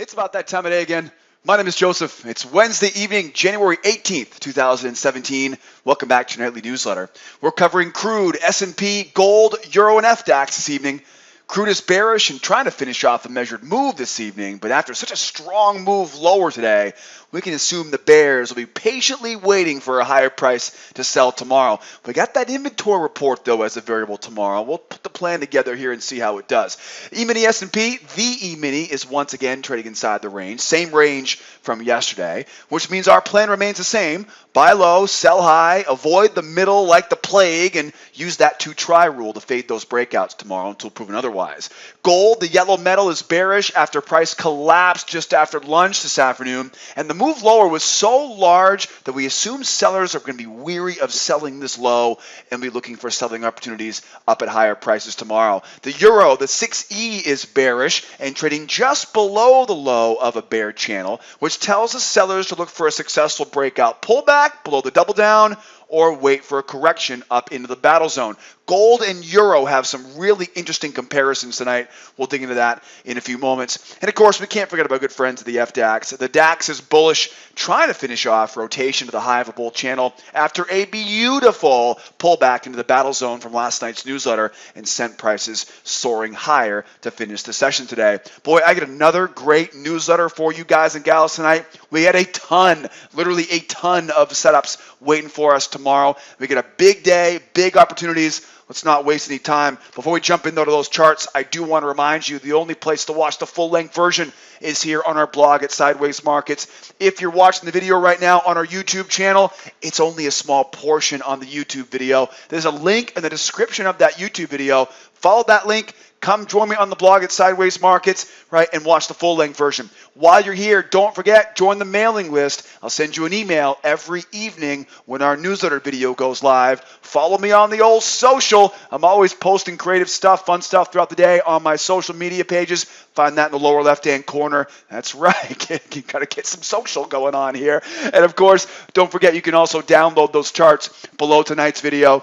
It's about that time of day again. My name is Joseph. It's Wednesday evening, January 18th, 2017. Welcome back to your nightly newsletter. We're covering crude, S&P, gold, euro, and FDAX this evening. Crude is bearish and trying to finish off a measured move this evening, but after such a strong move lower today, we can assume the bears will be patiently waiting for a higher price to sell tomorrow. We got that inventory report, though, as a variable tomorrow. We'll put the plan together here and see how it does. E-mini S&P, the E-mini is once again trading inside the range, same range from yesterday, which means our plan remains the same. Buy low, sell high, avoid the middle like the plague, and use that 2-try rule to fade those breakouts tomorrow until proven otherwise. Gold, the yellow metal, is bearish after price collapsed just after lunch this afternoon, and the move lower was so large that we assume sellers are going to be weary of selling this low and be looking for selling opportunities up at higher prices tomorrow. The euro, the 6E, is bearish and trading just below the low of a bear channel, which tells the sellers to look for a successful breakout pullback below the double down or wait for a correction up into the battle zone. Gold and euro have some really interesting comparisons tonight. We'll dig into that in a few moments. And of course, we can't forget about good friends of the FDAX. The DAX is bullish, trying to finish off rotation to the high of a bull channel after a beautiful pullback into the battle zone from last night's newsletter and sent prices soaring higher to finish the session today. Boy, I get another great newsletter for you guys and gals tonight. We had a ton, literally a ton of setups waiting for us tomorrow. We get a big day, big opportunities. Let's not waste any time. Before we jump into those charts, I do want to remind you the only place to watch the full-length version is here on our blog at Sideways Markets. If you're watching the video right now on our YouTube channel, it's only a small portion on the YouTube video. There's a link in the description of that YouTube video. Follow that link. Come join me on the blog at Sideways Markets, right, and watch the full-length version. While you're here, don't forget, join the mailing list. I'll send you an email every evening when our newsletter video goes live. Follow me on the old social. I'm always posting creative stuff, fun stuff throughout the day on my social media pages. Find that in the lower left-hand corner. That's right. You got to get some social going on here. And, of course, don't forget, you can also download those charts below tonight's video.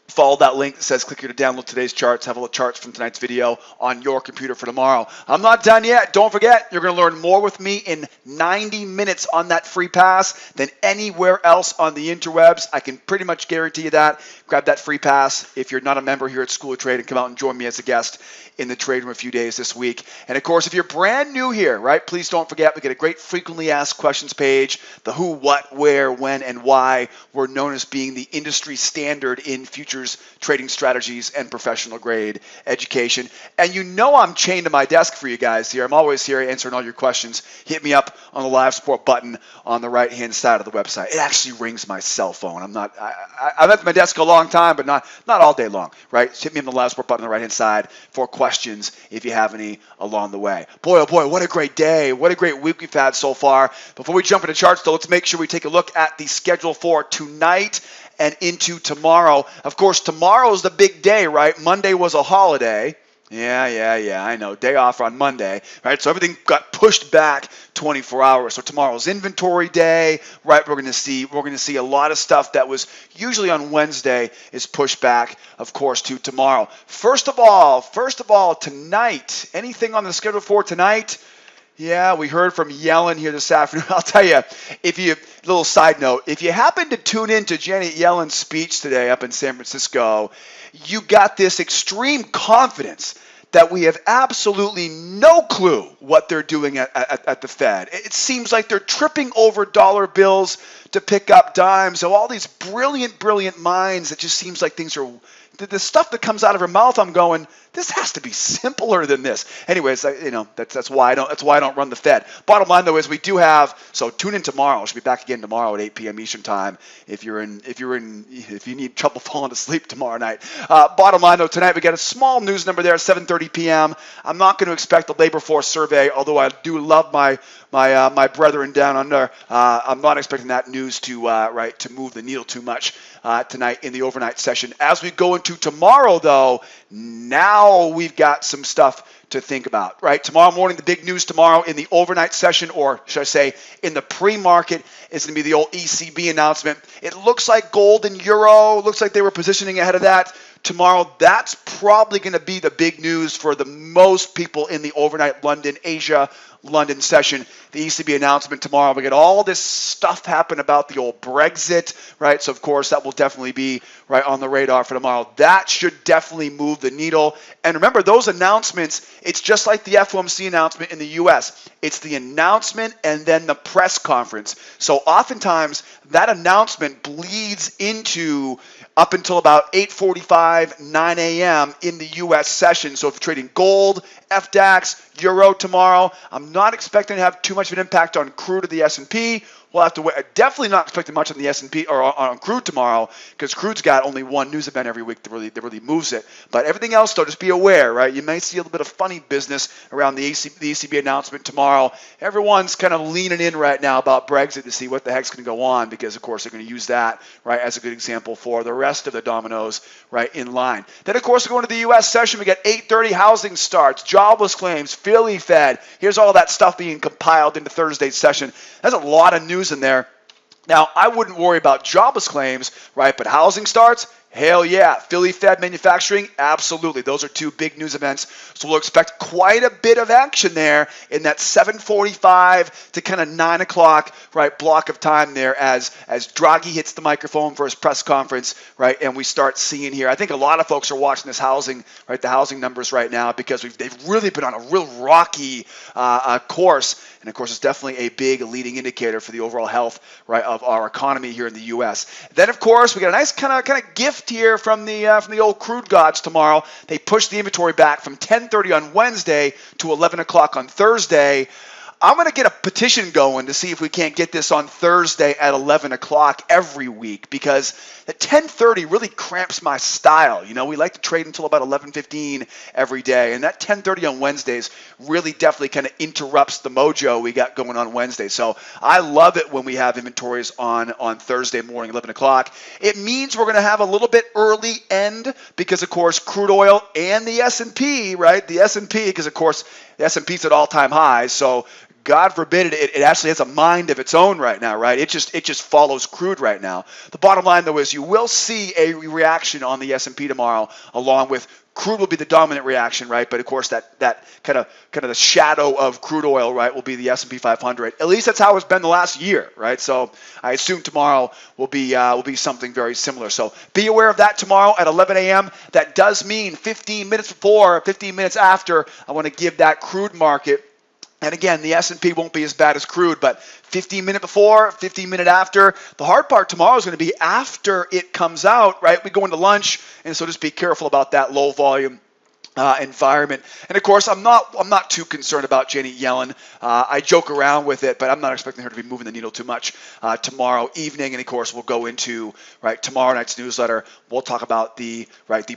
Follow that link that says click here to download today's charts. Have all the charts from tonight's video on your computer for tomorrow. I'm not done yet. Don't forget, you're going to learn more with me in 90 minutes on that free pass than anywhere else on the interwebs. I can pretty much guarantee you that. Grab that free pass if you're not a member here at School of Trade and come out and join me as a guest in the trade room a few days this week. And of course, if you're brand new here, right, please don't forget we get a great frequently asked questions page. The who, what, where, when, and why. We're known as being the industry standard in futures trading strategies and professional grade education. And you know I'm chained to my desk for you guys here. I'm always here answering all your questions. Hit me up on the live support button on the right hand side of the website. It actually rings my cell phone. I've been at my desk a long time, but not all day long, right? Hit me on the live support button on the right hand side for questions if you have any along the way. Boy, oh boy, what a great day. What a great week we've had so far. Before we jump into charts, though, let's make sure we take a look at the schedule for tonight and into tomorrow. Of course, tomorrow's the big day, right? Monday was a holiday. Yeah, I know. Day off on Monday, right? So everything got pushed back 24 hours. So tomorrow's inventory day, right? We're going to see a lot of stuff that was usually on Wednesday is pushed back, of course, to tomorrow. First of all, tonight, anything on the schedule for tonight? Yeah, we heard from Yellen here this afternoon. I'll tell you, little side note, if you happen to tune in to Janet Yellen's speech today up in San Francisco, you got this extreme confidence that we have absolutely no clue what they're doing at the Fed. It seems like they're tripping over dollar bills to pick up dimes. So all these brilliant minds, it just seems like things are, the stuff that comes out of her mouth, I'm going, this has to be simpler than this. Anyways, that's why I don't run the Fed. Bottom line though is we do have, so tune in tomorrow. I'll be back again tomorrow at 8 p.m. Eastern time if you need trouble falling asleep tomorrow night. Bottom line though, tonight we got a small news number there at 7:30 p.m. I'm not going to expect a labor force survey, although I do love my brethren down under. I'm not expecting that news to move the needle too much tonight in the overnight session. As we go into tomorrow though, now we've got some stuff to think about, right? Tomorrow morning, the big news tomorrow in the overnight session, or should I say in the pre-market, is going to be the old ECB announcement. It looks like gold and euro, looks like they were positioning ahead of that. Tomorrow, that's probably going to be the big news for the most people in the overnight London session. The ECB announcement tomorrow. We get all this stuff happen about the old Brexit, right? So of course that will definitely be right on the radar for tomorrow. That should definitely move the needle. And remember, those announcements, it's just like the FOMC announcement in the US. It's the announcement and then the press conference. So oftentimes that announcement bleeds into up until about 8:45, 9 a.m. in the U.S. session. So if you're trading gold, FDAX, euro tomorrow, I'm not expecting to have too much of an impact on crude or the S&P. We'll have to wait. Definitely not expecting much on the S&P or on crude tomorrow, because crude's got only one news event every week that really moves it. But everything else, though, just be aware, right? You may see a little bit of funny business around the ECB announcement tomorrow. Everyone's kind of leaning in right now about Brexit to see what the heck's going to go on, because, of course, they're going to use that, right, as a good example for the rest of the dominoes, right, in line. Then, of course, we're going to the U.S. session. We got 8:30 housing starts, jobless claims, Philly Fed. Here's all that stuff being compiled into Thursday's session. That's a lot of news in there. Now, I wouldn't worry about jobless claims, right? But housing starts, hell yeah. Philly Fed manufacturing, absolutely. Those are two big news events. So we'll expect quite a bit of action there in that 7:45 to kind of 9 o'clock, right, block of time there as Draghi hits the microphone for his press conference, right, and we start seeing here. I think a lot of folks are watching this housing, right, the housing numbers right now, because they've really been on a real rocky course. And, of course, it's definitely a big leading indicator for the overall health, right, of our economy here in the U.S. Then, of course, we got a nice kind of gift here from the old crude gods tomorrow. They pushed the inventory back from 10:30 on Wednesday to 11 o'clock on Thursday. I'm going to get a petition going to see if we can't get this on Thursday at 11 o'clock every week, because at 10:30 really cramps my style. You know, we like to trade until about 11:15 every day, and that 10:30 on Wednesdays really definitely kind of interrupts the mojo we got going on Wednesday. So I love it when we have inventories on Thursday morning, 11 o'clock. It means we're going to have a little bit early end because, of course, crude oil and the S&P, right? The S&P, because, of course, the S&P's at all-time highs, so God forbid it actually has a mind of its own right now, right? It just follows crude right now. The bottom line, though, is you will see a reaction on the S&P tomorrow, along with crude will be the dominant reaction, right? But of course, that kind of the shadow of crude oil, right, will be the S&P 500. At least that's how it's been the last year, right? So I assume tomorrow will be something very similar. So be aware of that tomorrow at 11 a.m. That does mean 15 minutes before, 15 minutes after, I want to give that crude market. And again, the S&P won't be as bad as crude, but 15 minutes before, 15 minutes after. The hard part tomorrow is going to be after it comes out, right? We go into lunch, and so just be careful about that low volume environment. And of course, I'm not too concerned about Janet Yellen. I joke around with it, but I'm not expecting her to be moving the needle too much tomorrow evening. And of course, we'll go into tomorrow night's newsletter. We'll talk about the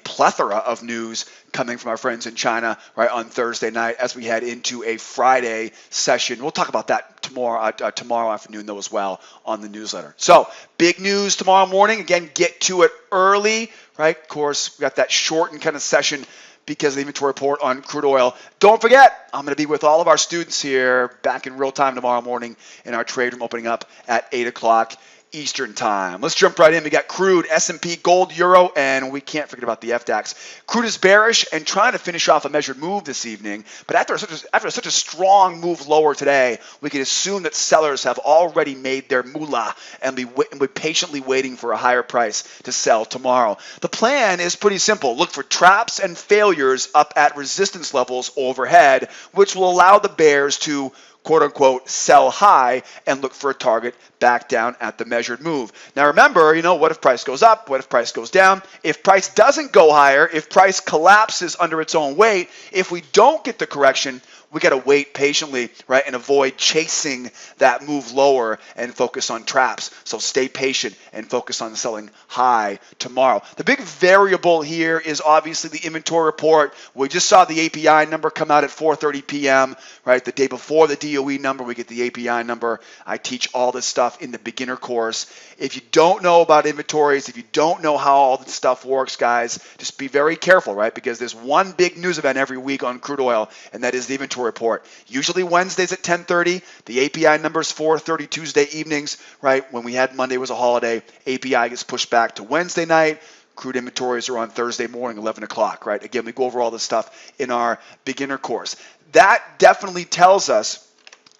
plethora of news coming from our friends in China on Thursday night as we head into a Friday session. We'll talk about that tomorrow afternoon though as well on the newsletter. So big news tomorrow morning. Again, get to it early, right? Of course, we got that shortened kind of session because of the inventory report on crude oil. Don't forget, I'm going to be with all of our students here back in real time tomorrow morning in our trade room opening up at 8 o'clock Eastern time. Let's jump right in. We got crude, S&P, gold, euro, and we can't forget about the FDAX. Crude is bearish and trying to finish off a measured move this evening, but after such a strong move lower today, we can assume that sellers have already made their moolah and be patiently waiting for a higher price to sell tomorrow. The plan is pretty simple. Look for traps and failures up at resistance levels overhead, which will allow the bears to quote-unquote sell high and look for a target back down at the measured move. Now remember, what if price goes up? What if price goes down? If price doesn't go higher, if price collapses under its own weight, if we don't get the correction, we got to wait patiently, right, and avoid chasing that move lower and focus on traps. So stay patient and focus on selling high tomorrow. The big variable here is obviously the inventory report. We just saw the API number come out at 4:30 p.m., right? The day before the DOE number, we get the API number. I teach all this stuff in the beginner course. If you don't know about inventories, if you don't know how all this stuff works, guys, just be very careful, right? Because there's one big news event every week on crude oil, and that is the inventory report. Usually Wednesdays at 10:30. The API number is 4:30 Tuesday evenings, right? When we had Monday was a holiday, API gets pushed back to Wednesday night. Crude inventories are on Thursday morning, 11 o'clock, right? Again, we go over all this stuff in our beginner course. That definitely tells us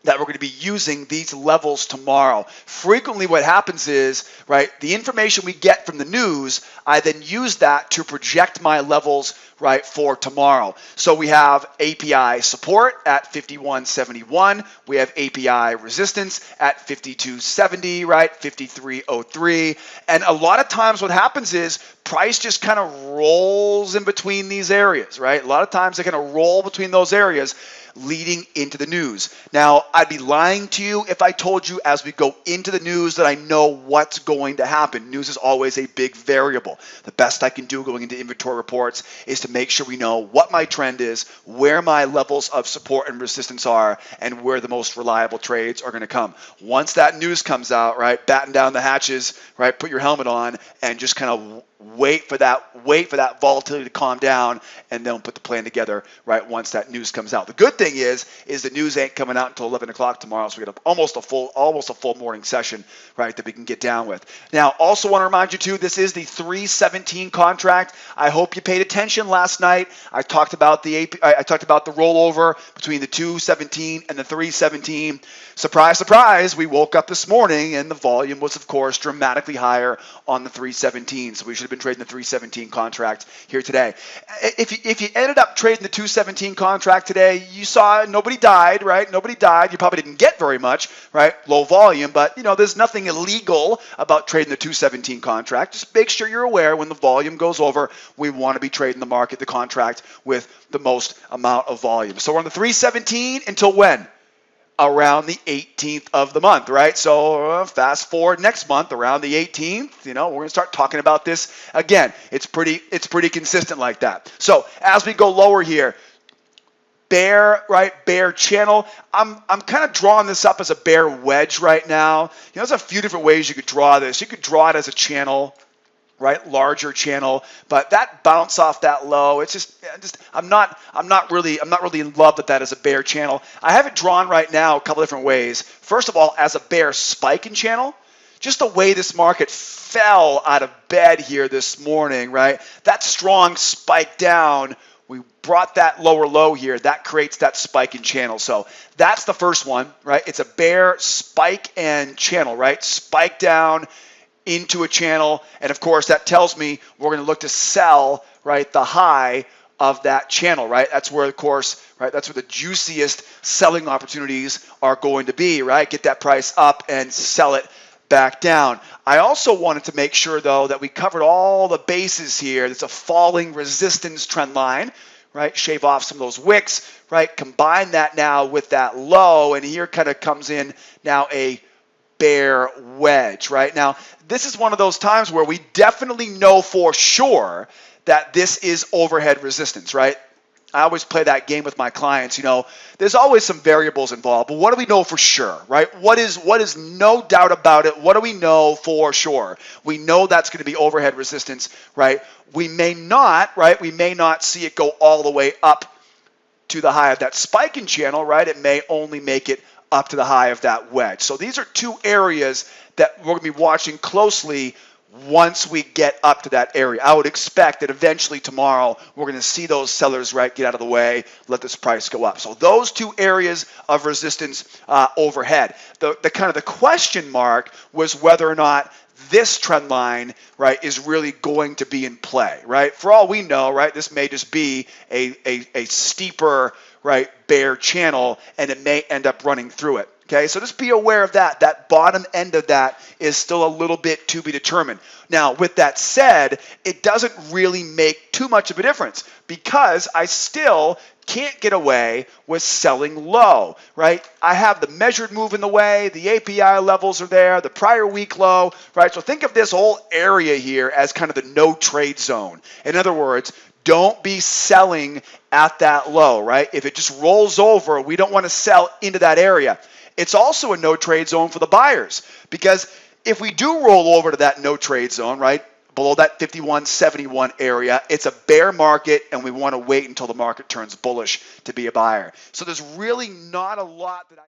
that we're going to be using these levels tomorrow. Frequently what happens is, right, the information we get from the news, I then use that to project my levels, right, for tomorrow. So we have API support at 51.71. We have API resistance at 52.70, right, 53.03. And a lot of times what happens is price just kind of rolls in between these areas, right? A lot of times they kind of roll between those areas leading into the news. Now, I'd be lying to you if I told you as we go into the news that I know what's going to happen. News is always a big variable. The best I can do going into inventory reports is to make sure we know what my trend is, where my levels of support and resistance are, and where the most reliable trades are going to come. Once that news comes out, right, batten down the hatches, right, put your helmet on, and just kind of wait for that volatility to calm down, and then put the plan together, right, once that news comes out. The good thing is the news ain't coming out until 11 o'clock tomorrow, so we got almost a full morning session, right, that we can get down with. Now, also want to remind you too, this is the 317 contract. I hope you paid attention last night. I talked about the rollover between the 217 and the 317. Surprise, surprise, we woke up this morning and the volume was, of course, dramatically higher on the 317. So we should have been trading the 317 contract here today. If you ended up trading the 217 contract today, you saw nobody died, right? Nobody died. You probably didn't get very much, right? Low volume, but there's nothing illegal about trading the 217 contract. Just make sure you're aware when the volume goes over, we want to be trading the contract with the most amount of volume. So we're on the 317 until when? Around the 18th of the month, right? So fast forward next month around the 18th, we're going to start talking about this again. It's pretty consistent like that. So as we go lower here, bear channel. I'm kind of drawing this up as a bear wedge right now. There's a few different ways you could draw this. You could draw it as a channel, right, larger channel, but that bounce off that low, it's just I'm not really in love with that as a bear channel. I have it drawn right now a couple different ways. First of all, as a bear spiking channel, just the way this market fell out of bed here this morning, right? That strong spike down, we brought that lower low here, that creates that spike in channel. So that's the first one, right? It's a bear spike and channel, right? Spike down into a channel, and of course that tells me we're going to look to sell, right, the high of that channel, right? That's where, of course, right, that's where the juiciest selling opportunities are going to be, right? Get that price up and sell it back down. I also wanted to make sure, though, that we covered all the bases here. There's a falling resistance trend line, right? Shave off some of those wicks, right? Combine that now with that low, and here kind of comes in now a bear wedge, right? Now, this is one of those times where we definitely know for sure that this is overhead resistance, right? I always play that game with my clients. There's always some variables involved, but what do we know for sure, right? What is no doubt about it? What do we know for sure? We know that's going to be overhead resistance, right? We may not see it go all the way up to the high of that spiking channel, right? It may only make it up to the high of that wedge. So these are two areas that we're going to be watching closely once we get up to that area. I would expect that eventually tomorrow we're going to see those sellers, right, get out of the way, let this price go up. So those two areas of resistance overhead. The kind of the question mark was whether or not this trend line, right, is really going to be in play, right? For all we know, right, this may just be a steeper, right, bear channel, and it may end up running through it. Okay, so just be aware of that. That bottom end of that is still a little bit to be determined. Now, with that said, it doesn't really make too much of a difference because I still can't get away with selling low, right? I have the measured move in the way, the API levels are there, the prior week low, right? So think of this whole area here as kind of the no trade zone. In other words, don't be selling at that low, right? If it just rolls over, we don't want to sell into that area. It's also a no trade zone for the buyers because if we do roll over to that no trade zone, right, below that 51.71 area, it's a bear market and we want to wait until the market turns bullish to be a buyer. So there's really not a lot that I